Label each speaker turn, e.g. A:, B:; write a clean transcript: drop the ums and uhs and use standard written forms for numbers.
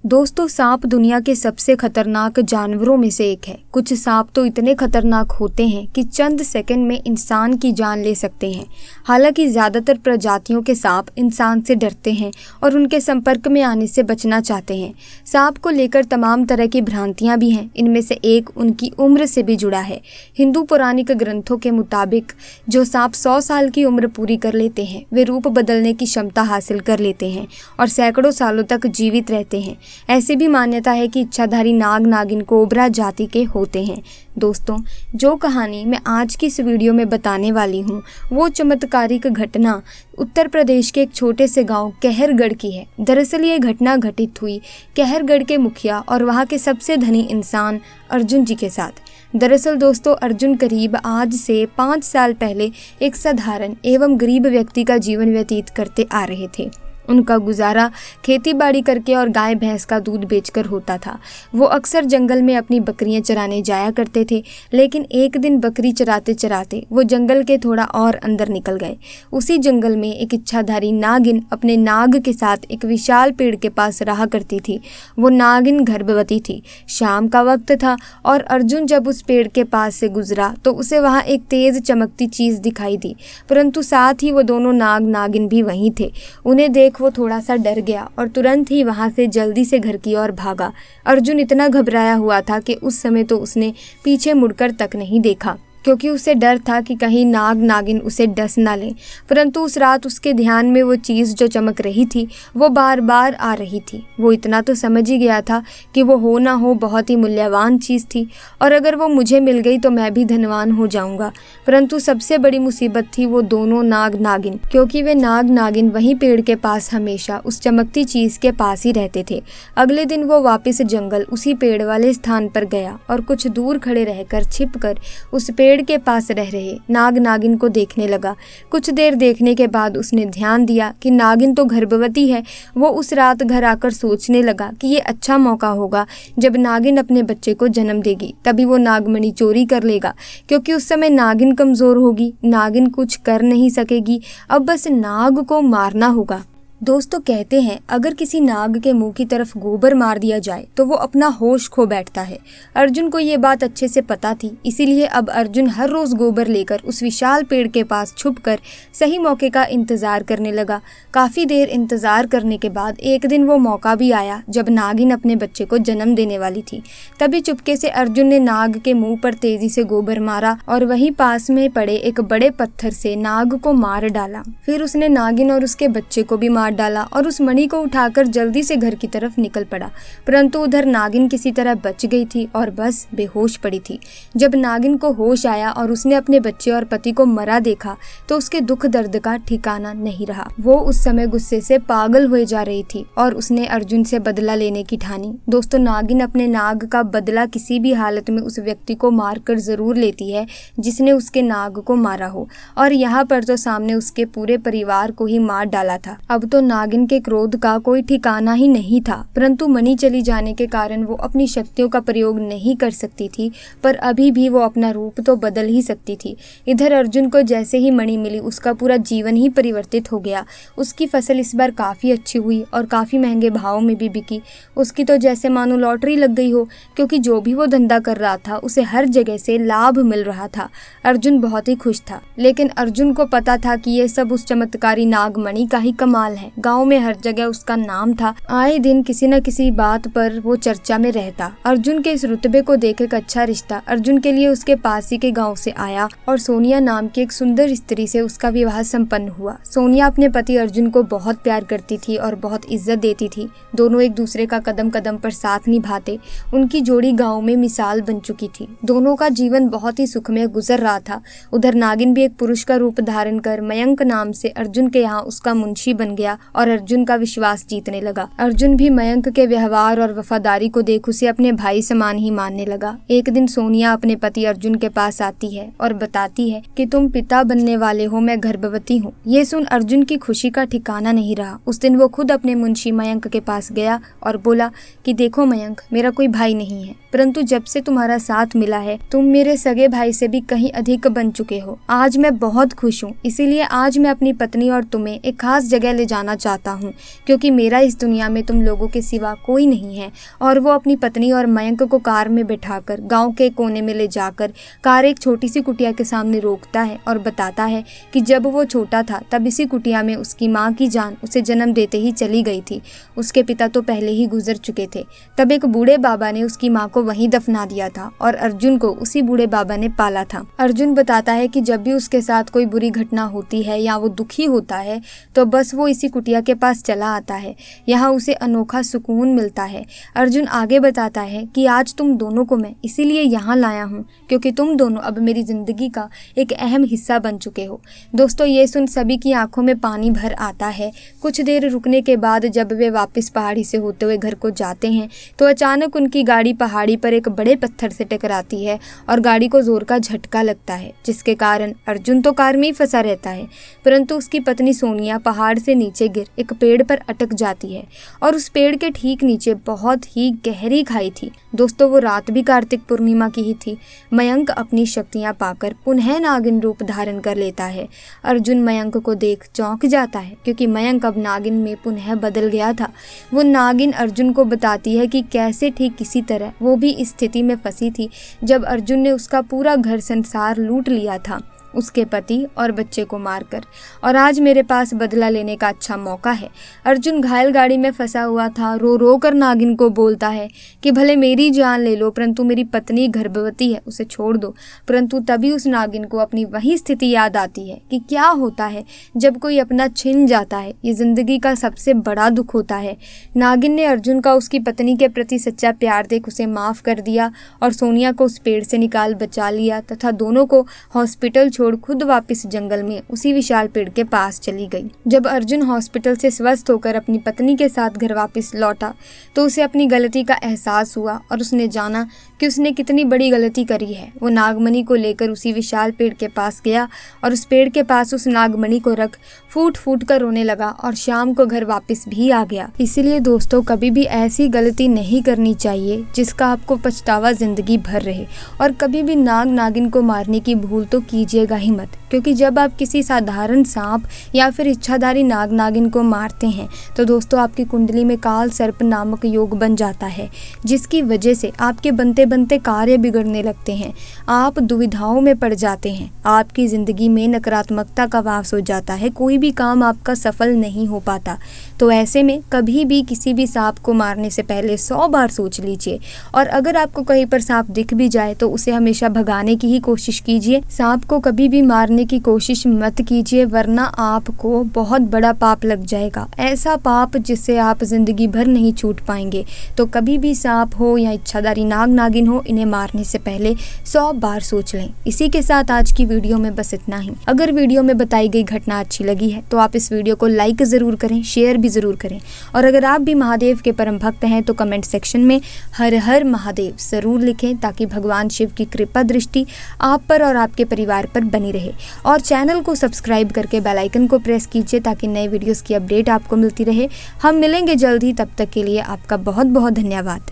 A: दोस्तों, सांप दुनिया के सबसे खतरनाक जानवरों में से एक है। कुछ सांप तो इतने खतरनाक होते हैं कि चंद सेकंड में इंसान की जान ले सकते हैं। हालांकि ज्यादातर प्रजातियों के सांप इंसान से डरते हैं और उनके संपर्क में आने से बचना चाहते हैं। सांप को लेकर तमाम तरह की भ्रांतियां भी हैं। इनमें से एक उनकी उम्र से भी जुड़ा है। हिंदू पौराणिक ग्रंथों के मुताबिक जो सांप 100 साल की उम्र पूरी कर लेते हैं वे रूप बदलने की क्षमता हासिल कर लेते हैं और सैकड़ों सालों तक जीवित रहते हैं। ऐसी भी मान्यता है कि इच्छाधारी नाग नागिन कोबरा जाति के होते हैं। दोस्तों, जो कहानी मैं आज की इस वीडियो में बताने वाली हूँ वो चमत्कारिक घटना उत्तर प्रदेश के एक छोटे से गांव कहरगढ़ की है। दरअसल ये घटना घटित हुई कहरगढ़ के मुखिया और वहाँ के सबसे धनी इंसान अर्जुन जी के साथ। दरअसल दोस्तों, अर्जुन करीब आज से 5 साल पहले एक साधारण एवं गरीब व्यक्ति का जीवन व्यतीत करते आ रहे थे। उनका गुजारा खेती बाड़ी करके और गाय भैंस का दूध बेचकर होता था। वो अक्सर जंगल में अपनी बकरियां चराने जाया करते थे, लेकिन एक दिन बकरी चराते चराते वो जंगल के थोड़ा और अंदर निकल गए। उसी जंगल में एक इच्छाधारी नागिन अपने नाग के साथ एक विशाल पेड़ के पास रहा करती थी। वो नागिन गर्भवती थी। शाम का वक्त था और अर्जुन जब उस पेड़ के पास से गुजरा तो उसे वहाँ एक तेज चमकती चीज दिखाई दी, परंतु साथ ही वो दोनों नाग नागिन भी वहीं थे। उन्हें देख वो थोड़ा सा डर गया और तुरंत ही वहां से जल्दी से घर की ओर भागा। अर्जुन इतना घबराया हुआ था कि उस समय तो उसने पीछे मुड़कर तक नहीं देखा, क्योंकि उसे डर था कि कहीं नाग नागिन उसे डस ना ले। परंतु उस रात उसके ध्यान में वो चीज़ जो चमक रही थी वो बार बार आ रही थी। वो इतना तो समझ ही गया था कि वो हो ना हो बहुत ही मूल्यवान चीज़ थी और अगर वो मुझे मिल गई तो मैं भी धनवान हो जाऊंगा। परंतु सबसे बड़ी मुसीबत थी वो दोनों नाग नागिन, क्योंकि वे नाग नागिन वहीं पेड़ के पास हमेशा उस चमकती चीज़ के पास ही रहते थे। अगले दिन वो वापस जंगल उसी पेड़ वाले स्थान पर गया और कुछ दूर खड़े रहकर छिपकर उस पेड़ के पास रह रहे नाग नागिन को देखने लगा। कुछ देर देखने के बाद उसने ध्यान दिया कि नागिन तो गर्भवती है। वो उस रात घर आकर सोचने लगा कि ये अच्छा मौका होगा, जब नागिन अपने बच्चे को जन्म देगी तभी वो नागमणि चोरी कर लेगा, क्योंकि उस समय नागिन कमजोर होगी, नागिन कुछ कर नहीं सकेगी। अब बस नाग को मारना होगा। दोस्तों, कहते हैं अगर किसी नाग के मुंह की तरफ गोबर मार दिया जाए तो वो अपना होश खो बैठता है। अर्जुन को ये बात अच्छे से पता थी, इसीलिए अब अर्जुन हर रोज गोबर लेकर उस विशाल पेड़ के पास छुपकर सही मौके का इंतजार करने लगा। काफी देर इंतजार करने के बाद एक दिन वो मौका भी आया जब नागिन अपने बच्चे को जन्म देने वाली थी। तभी चुपके से अर्जुन ने नाग के मुंह पर तेजी से गोबर मारा और वहीं पास में पड़े एक बड़े पत्थर से नाग को मार डाला। फिर उसने नागिन और उसके बच्चे को भी मार डाला और उस मणि को उठाकर जल्दी से घर की तरफ निकल पड़ा। परंतु उधर नागिन किसी तरह बच गई थी और बस बेहोश पड़ी थी। जब नागिन को होश आया और उसने अपने बच्चे और पति को मरा देखा तो उसके दुख दर्द का ठिकाना नहीं रहा। वो उस समय गुस्से से पागल हुए जा रही थी और उसने अर्जुन से बदला लेने की ठानी। दोस्तों, नागिन अपने नाग का बदला किसी भी हालत में उस व्यक्ति को मारकर जरूर लेती है जिसने उसके नाग को मारा हो, और यहाँ पर तो सामने उसके पूरे परिवार को ही मार डाला था। अब तो नागिन के क्रोध का कोई ठिकाना ही नहीं था, परंतु मणि चली जाने के कारण वो अपनी शक्तियों का प्रयोग नहीं कर सकती थी, पर अभी भी वो अपना रूप तो बदल ही सकती थी। इधर अर्जुन को जैसे ही मणि मिली उसका पूरा जीवन ही परिवर्तित हो गया। उसकी फसल इस बार काफ़ी अच्छी हुई और काफ़ी महंगे भाव में भी बिकी। उसकी तो जैसे मानो लॉटरी लग गई हो, क्योंकि जो भी वो धंधा कर रहा था उसे हर जगह से लाभ मिल रहा था। अर्जुन बहुत ही खुश था, लेकिन अर्जुन को पता था कि ये सब उस चमत्कारी नागमणि का ही कमाल है। गांव में हर जगह उसका नाम था। आए दिन किसी न किसी बात पर वो चर्चा में रहता। अर्जुन के इस रुतबे को देख एक अच्छा रिश्ता अर्जुन के लिए उसके पास ही के गांव से आया और सोनिया नाम की एक सुंदर स्त्री से उसका विवाह संपन्न हुआ। सोनिया अपने पति अर्जुन को बहुत प्यार करती थी और बहुत इज्जत देती थी। दोनों एक दूसरे का कदम कदम पर साथ निभाते। उनकी जोड़ी गाँव में मिसाल बन चुकी थी। दोनों का जीवन बहुत ही सुखमय गुजर रहा था। उधर नागिन भी एक पुरुष का रूप धारण कर मयंक नाम से अर्जुन के यहाँ उसका मुंशी बन गया और अर्जुन का विश्वास जीतने लगा। अर्जुन भी मयंक के व्यवहार और वफादारी को देख उसे अपने भाई समान ही मानने लगा। एक दिन सोनिया अपने पति अर्जुन के पास आती है और बताती है कि तुम पिता बनने वाले हो, मैं गर्भवती हूँ। ये सुन अर्जुन की खुशी का ठिकाना नहीं रहा। उस दिन वो खुद अपने मुंशी मयंक के पास गया और बोला कि देखो मयंक, मेरा कोई भाई नहीं है, परंतु जब से तुम्हारा साथ मिला है तुम मेरे सगे भाई से भी कहीं अधिक बन चुके हो। आज मैं बहुत खुश हूँ, इसीलिए आज मैं अपनी पत्नी और तुम्हें एक खास जगह ले जाना जाना चाहता हूँ, क्योंकि मेरा इस दुनिया में तुम लोगों के सिवा कोई नहीं है। और वो अपनी पत्नी और मयंक को कार में बिठाकर गांव के कोने में ले जाकर कार एक छोटी सी कुटिया के सामने रोकता है और बताता है कि जब वो छोटा था तब इसी कुटिया में उसकी माँ की जान उसे जन्म देते ही चली गई थी। उसके पिता तो पहले ही गुजर चुके थे। तब एक बूढ़े बाबा ने उसकी माँ को वहीं दफना दिया था और अर्जुन को उसी बूढ़े बाबा ने पाला था। अर्जुन बताता है कि जब भी उसके साथ कोई बुरी घटना होती है या वो दुखी होता है तो बस वो इसी कुटिया के पास चला आता है। यहाँ उसे अनोखा सुकून मिलता है। अर्जुन आगे बताता है कि आज तुम दोनों को मैं इसीलिए यहाँ लाया हूँ क्योंकि तुम दोनों अब मेरी जिंदगी का एक अहम हिस्सा बन चुके हो। दोस्तों, ये सुन सभी की आंखों में पानी भर आता है। कुछ देर रुकने के बाद जब वे वापस पहाड़ी से होते हुए घर को जाते हैं तो अचानक उनकी गाड़ी पहाड़ी पर एक बड़े पत्थर से टकराती है और गाड़ी को जोर का झटका लगता है, जिसके कारण अर्जुन तो कार में ही फंसा रहता है, परंतु उसकी पत्नी सोनिया पहाड़ से नीचे गिर एक पेड़ पर अटक जाती है और उस पेड़ के ठीक नीचे बहुत ही गहरी खाई थी। दोस्तों, वो रात भी कार्तिक पूर्णिमा की ही थी। मयंक अपनी शक्तियां पाकर पुनः नागिन रूप धारण कर लेता है। अर्जुन मयंक को देख चौंक जाता है क्योंकि मयंक अब नागिन में पुनः बदल गया था। वो नागिन अर्जुन को बताती है कि कैसे ठीक किसी तरह वो भी इस स्थिति में फंसी थी जब अर्जुन ने उसका पूरा घर संसार लूट लिया था, उसके पति और बच्चे को मारकर, और आज मेरे पास बदला लेने का अच्छा मौका है। अर्जुन घायल गाड़ी में फंसा हुआ था। रो रो कर नागिन को बोलता है कि भले मेरी जान ले लो परंतु मेरी पत्नी गर्भवती है, उसे छोड़ दो। परंतु तभी उस नागिन को अपनी वही स्थिति याद आती है कि क्या होता है जब कोई अपना छिन जाता है। ये जिंदगी का सबसे बड़ा दुख होता है। नागिन ने अर्जुन का उसकी पत्नी के प्रति सच्चा प्यार देख उसे माफ कर दिया और सोनिया को उस पेड़ से निकाल बचा लिया तथा दोनों को हॉस्पिटल छोड़ खुद वापस जंगल में उसी विशाल पेड़ के पास चली गई। जब अर्जुन हॉस्पिटल से स्वस्थ होकर अपनी पत्नी के साथ घर वापस लौटा तो उसे अपनी गलती का एहसास हुआ और उसने जाना कि उसने कितनी बड़ी गलती करी है। वो नागमणि को लेकर उसी विशाल पेड़ के पास गया और उस पेड़ के पास उस नागमणि को रख फूट फूट कर रोने लगा और शाम को घर वापस भी आ गया। इसीलिए दोस्तों, कभी भी ऐसी गलती नहीं करनी चाहिए जिसका आपको पछतावा जिंदगी भर रहे। और कभी भी नाग नागिन को मारने की भूल तो कीजिएगा ही मत, क्योंकि जब आप किसी साधारण सांप या फिर इच्छाधारी नाग नागिन को मारते हैं तो दोस्तों आपकी कुंडली में काल सर्प नामक योग बन जाता है, जिसकी वजह से आपके बनते बनते कार्य बिगड़ने लगते हैं। आप दुविधाओं में पड़ जाते हैं, आपकी जिंदगी में नकारात्मकता का वास हो जाता है, कोई भी काम आपका सफल नहीं हो पाता। तो ऐसे में कभी भी किसी भी सांप को मारने से पहले 100 बार सोच लीजिए। और अगर आपको कहीं पर सांप दिख भी जाए तो उसे हमेशा भगाने की ही कोशिश कीजिए। सांप को कभी भी मारने की कोशिश मत कीजिए, वरना आपको बहुत बड़ा पाप लग जाएगा, ऐसा पाप जिससे आप जिंदगी भर नहीं छूट पाएंगे। तो कभी भी सांप हो या इच्छाधारी नाग नागिन हो, इन्हें मारने से पहले 100 बार सोच लें। इसी के साथ आज की वीडियो में बस इतना ही। अगर वीडियो में बताई गई घटना अच्छी लगी है तो आप इस वीडियो को लाइक जरूर करें, शेयर भी जरूर करें। और अगर आप भी महादेव के परम भक्त हैं तो कमेंट सेक्शन में हर हर महादेव जरूर लिखें, ताकि भगवान शिव की कृपा दृष्टि आप पर और आपके परिवार पर बनी रहे। और चैनल को सब्सक्राइब करके बेल आइकन को प्रेस कीजिए ताकि नए वीडियोस की अपडेट आपको मिलती रहे। हम मिलेंगे जल्द ही, तब तक के लिए आपका बहुत बहुत धन्यवाद।